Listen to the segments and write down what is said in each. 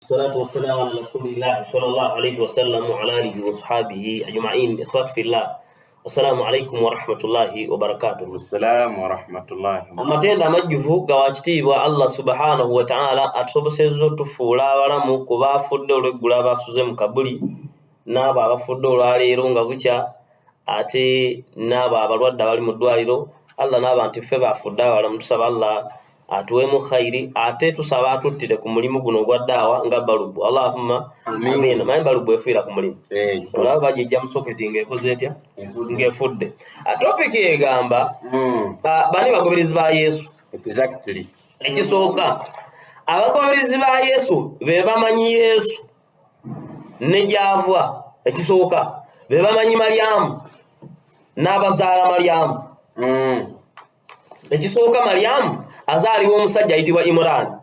الصلاة والسلام على رسول الله صلى الله عليه وسلم وعلى آله وصحبه أجمعين. إخوات في الله، السلام عليكم ورحمة الله وبركاته. السلام ورحمة الله وبركاته. amatenda amajjuvu gawakitiibwa Allah subhanahu wa ta'ala atusobosezza otufuula abalamu ku baafudde olw'eggulu abasuze mu kabuli, n'abo abafudde olwaleero nga bukya, ate n'abo abalwadde abali mu ddwaliro. Allah n'abantu ffe baafudde abalamu tusaba Allah atuwemu khayri, ate tusaba atuttire ku mulimu guno ogwa daawa nga balubu. Allahumma amiina. Manyi balubu efiira ku mulimu, olaba bagijja mu soketi ng'ekoze etya, ng'efudde. Topiki egamba bani bagoberezi ba Yesu. Exactly. Ekisooka, abagoberezi ba Yesu be bamanyi Yesu ne gy'ava. Ekisooka, be bamanyi Maryamu n'abazaala Maryamu. Ekisooka, Maryamu azaalibwa omusajja ayitibwa Imran,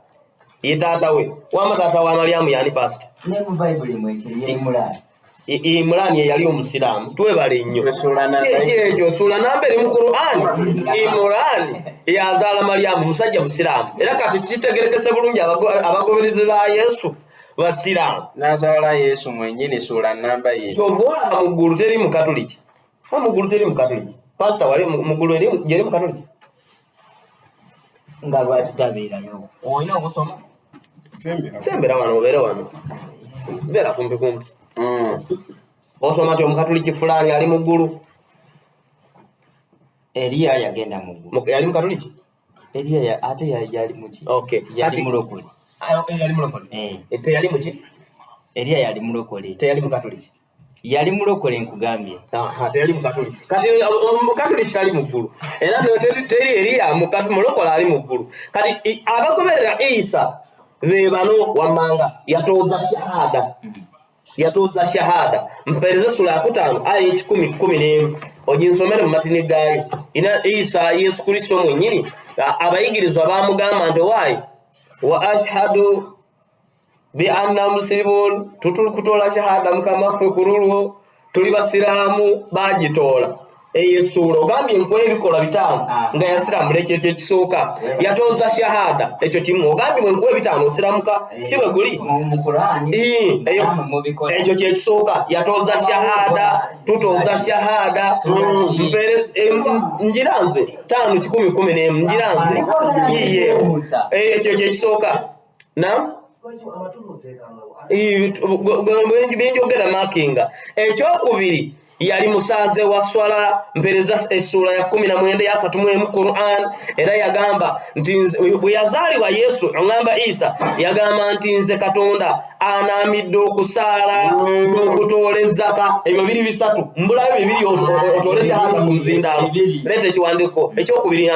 ye taata we. Wama taata wa Maryamu yani pastor. Ne mu Bible mwekiri ye Imran. Imran ye yali omusiraamu. Twebale nnyo. Ekyo sula namba eri mu Qur'an. Imran yazaala Maryamu musajja musiraamu. Era kati kitegerekese bulungi abagoberezi ba Yesu basiraamu. Nazaala Yesu mwennyini sula namba ye. Kyova mu ggulu teri mu Katoliki. Mu ggulu teri mu Katoliki. Pastor wali mu ggulu eri mu Katoliki. Nga lwaki tabeerayo? Olina okusoma? Sembera wano obeere wano. Beera kumpi. Osoma ti omukatoliki fulani ali mu ggulu. Eliya yagenda mu ggulu. Yali mukatoliki? Eliya ate yali muki? Okay. Yali mulokole. Yali mulokole. Teyali muki? Eliya yali mulokole. Teyali mukatoliki. Yali mulokole nkugambye. Teyali mukatoliki. Kati omukatoliki ali mu ggulu. Era teri Eliya mulokole ali mu ggulu. Kati abagoberera Isa be bano wammanga yatooza shahada. Yatooza shahada. Mpereze sura ya 5 aya 10:11. Ojinsomere mu matini gaayo. Ina Isa Yesu Kristo mwennyini abayigirizwa bamugamba nti wayi wa ashhadu bi anna muslimun, tutulikutola shahada mukama ffe kululwo tuli basiraamu bagitoola. Yesu ogambye enkola ebikola bitaano nga yasiraamu ekyo ekisooka yatooza shahada. Ekyo kimu ogambye enkola bitaano osiramuka si bwe guli mu Qur'an. Ekyo kyekisooka yatooza shahada, tutooza shahada. Njiranze 5:10:11 njiranze yiye. Ekyo kyekisooka na benjogera makinga. Ekyokubiri yali musaze wa swala. Mpereza essula ya 19 ya 3 mu Qur'an. Era yagamba nti bwe yazaalibwa Yesu ngamba Isa yagamba nti nze Katonda anaamidde okusaala n'okutoola ezzaka. Ebyo biri bisatu mbulayo bibiri otoole shahada ku muzindaalo. Leeta ekiwandiiko ekyokubiri.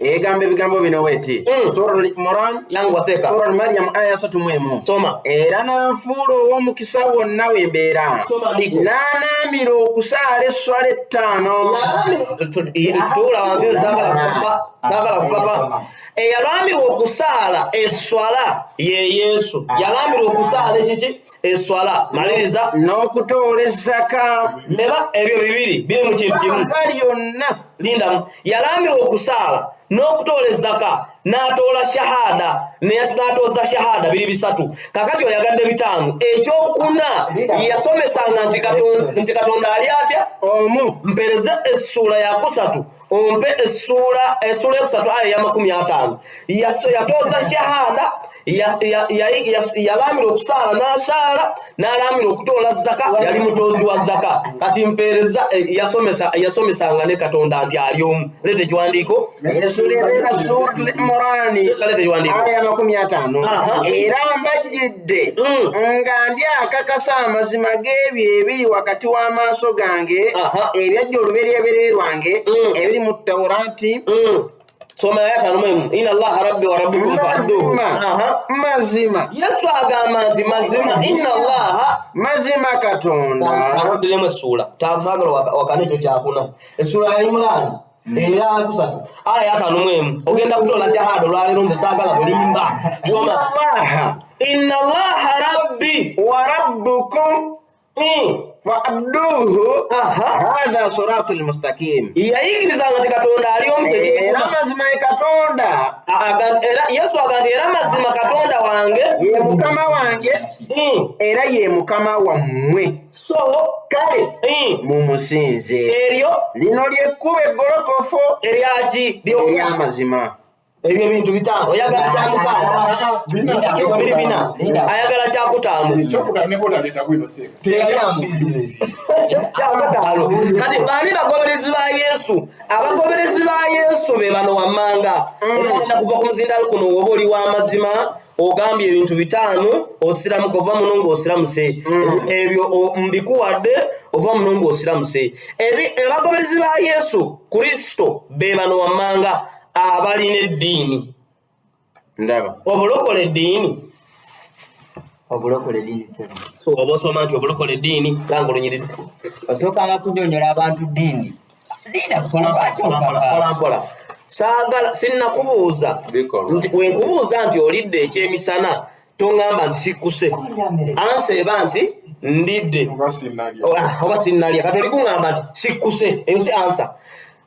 Egamba ebigambo bino weti. Sura Imran yangu waseka. Sura Maryam aya 3:1. Soma. Era n'anfuula ow'omukisa wonna we mbeera. Soma ndiko. N'anaamira okusaala esswala 5. Tuula wansi sagala kupapa. Yalamirwa okusaala esswala ye Yesu. Yalamirwa okusaala ekiki esswala. Maliriza. N'okutoola ezzaka. Meba ebyo bibiri biri mu kintu kimu. Yonna. Linda yalamirwa okusaala n'okutoola ezzaka n'atoola shahada n'atooza shahada biri bisatu. Kakati oyagadde bitaano. Ekyokuna yasomesanga nti Katonda ali atya omu. Mpereze essula ya 3 ompe essula ya 3 aya ya 50. Yatooza shahada, yalamira okusaala n'asaala, n'alamira okutoola zaka, yali mutozi wa zaka. Kati mpereza yasomesanga ne Katonda nti ali omu. Leeta ekiwandiiko. Sura Imran aya 50. Era mbajjidde nga ndi akakasa amazima g'ebyo ebiri wakati w'amaaso gange ebyajja olubereberye lwange ebiri mu Tawrati. Soma ya 5. Inna Allaha rabbi wa rabbikum fa'buduhu. Mazima. Yesu agamba nti mazima. Inna Allaha mazima Katonda. Arodilemu essula. Taagala wakane ekyo kyakuna. Essula ya Imran era 3 aya 5. Ogenda kutola shahada olwaleero nze saagala bulimba. Soma. Inna Allaha rabbi wa rabbukum fa'abduhu hadha siratul mustaqim yayigirizanga nti Katonda ali omutegeeza era mazima Katonda era Yesu agamba era mazima Katonda wange ye mukama wange era ye mukama wammwe so kale mumusinze eryo lino lyekkuba eggolokofu eryaki ery'amazima ebyo ebintu bitaano oyagala kyamukaaga biri bina ayagala kyakutaano kyakutaano kati baani bagoberezi ba Yesu abagoberezi ba Yesu be bano wammanga ogenda kuva ku muzindalo kuno woba oli w'amazima ogambye ebintu bitaano osiramuka ova muno ng'osiramuse ebyo mbikuwadde ova muno ng'osiramuse abagoberezi ba Yesu Kristo be bano wammanga abalina eddiini ndaba obulokole eddiini sebo so oba osoma nti obulokole eddiini langa olunyiriri osookanga kunyonyola abantu ddiini mpolampola saagala sinnakubuuza nti wenkubuuza nti olidde ekyemisana toŋŋamba nti sikkuse ansa eba nti ndidde oba sinnalya kati oli kuŋŋamba nti sikkuse eyo si ansa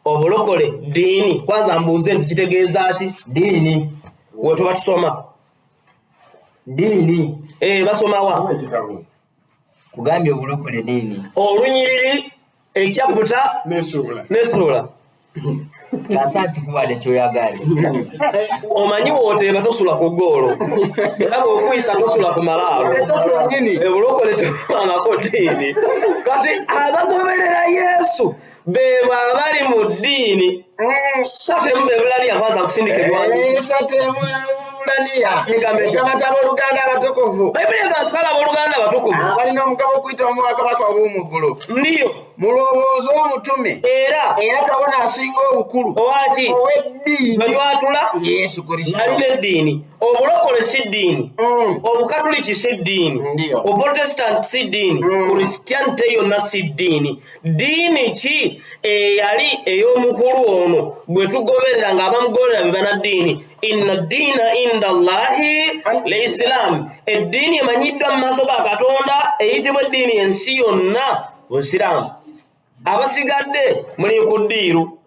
obulokole ddiini kwanza mbuuze nti kitegeeza ki ddiini we tuba tusoma ddiini basomawa kugambye obulokole ddiini olunyiriri ekyaputa nesula kasa ntikubadde kyoyagala omanyi wooteeba tosula ku ggoolo era bw'ofuyisa tosula ku malaalo obulokole tubangako ddiini kati abagoberera Yesu bebo abali mu ddiini satemu bebulaliya kwanza kusindika ebiwandiiko abooluganda abatukuvu bayibuli egamba tukala abooluganda abatukuvu balina omugabo okuyitamu bakabaka ob'omu ggulu ndiyo mulowooza omutume era kabona asinga obukulu owaki ow'eddiini bwe twatula Yesu Kristo yalina eddiini obulokole si ddiini obukatuliki si ddiini oprotestant si ddiini christianity yonna si ddiini ddiini ki eyali ey'omukulu ono gwe tugoberera ng'abamugoberera be banaddiini inna ddiina inda Allahi l'Islam eddiini emanyiddwa mu maaso ga Katonda eyitibwa eddiini ensi yonna Busiraamu abasigadde muli ku ddiiru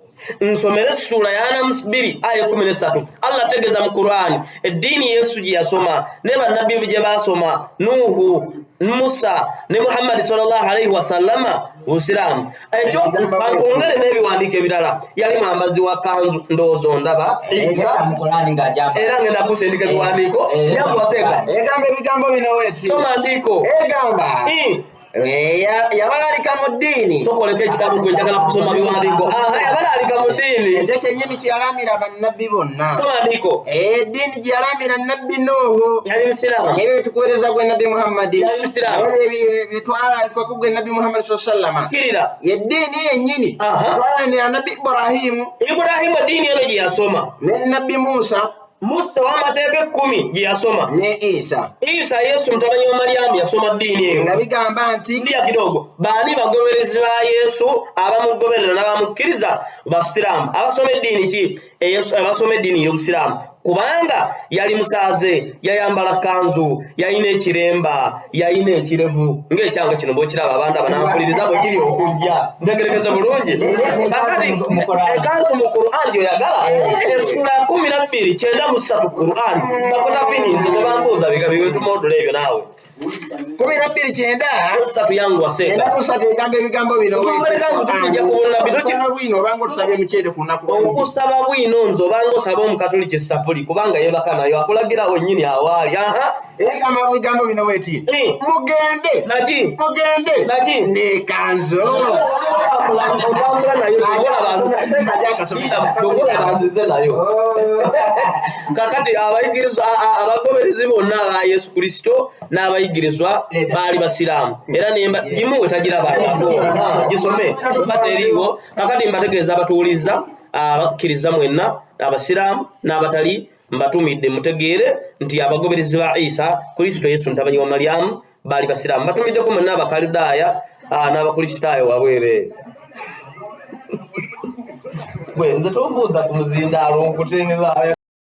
nsomere sura ya 2 aya 13 Allah ategeeza mu Qur'an eddiini Yesu gye yasoma ne bannabbi gye baasoma Nuhu Musa ne Muhammad sallallahu alaihi wasallama Busiraamu ekyo bankongere n'ebiwandiiko ebirala yali mwambazi wa kanzu ndowooza ndaba era ngenda kusindika ebiwandiiko yakuwaseeka egamba ebigambo bino weeti soma ndiiko egamba yabalalika mu ddiini sokoleko ekitabu gwe njagala kusoma biwandiiko yabalalika mu ddiini ekyo kyennyini kyeyalamira bannabbi bonna soma ndiiko eddiini gye yalamira nabbi Nuhu yali musiraamu ebyo bitukuweereza gwe nabbi Muhammadi yali musiraamu byetwalalikako gwe nabbi Muhammadi sallama kirira eddiini yennyini twalanira nabbi Ibrahimu eddiini eno gye yasoma ne nabbi Musa w'amateeka 10 gye yasoma ne Isa Yesu mutabani wa Maryamu yasoma ddiini eyo nga bigamba nti ndiya kidogo baani bagoberezi ba Yesu abamugoberera n'abamukkiriza basiraamu abasoma eddiini ki abasoma eddiini y'obusiraamu kubanga yali musaaze yayambala kanzu yayina ekiremba yayina ekirevu ng'ekyanga kino bw'okiraba abantu abanampuliriza bwe kiri okujja ntegerekeza bulungi kakati ekanzu mu Qur'an gyoyagala essula 12:93 Qur'an bakota pininze tebambuuza bintu modula ebyo naawe 12:93 yangu waseeka kusaba egambo ebigambo bino bwino obanga otusabye mukyere ku nnaku okusaba bwino nze obanga osaba omukatoliki essapuli kubanga yebaka nayo akulagira wennyini awaali egamba ebigambo bino weeti mugende naki nekanzo otambula nayo banzize nayo kakati abagoberezi bonna aba Yesu Kristo n'abayigirizwa baali basiraamu era gimu wetagira baako gisome bateriiwo kakati mbategeeza abatuuliza abakkiriza mwenna abasiraamu n'abatali mbatumidde mutegeere nti abagoberezi ba Isa Kristo Yesu mutabani wa Maryamu baali basiraamu batumiddeko mwenna abakaludaaya n'abakristaayo wabwere bwe nze tombuuza ku muzindaalo nkutengeza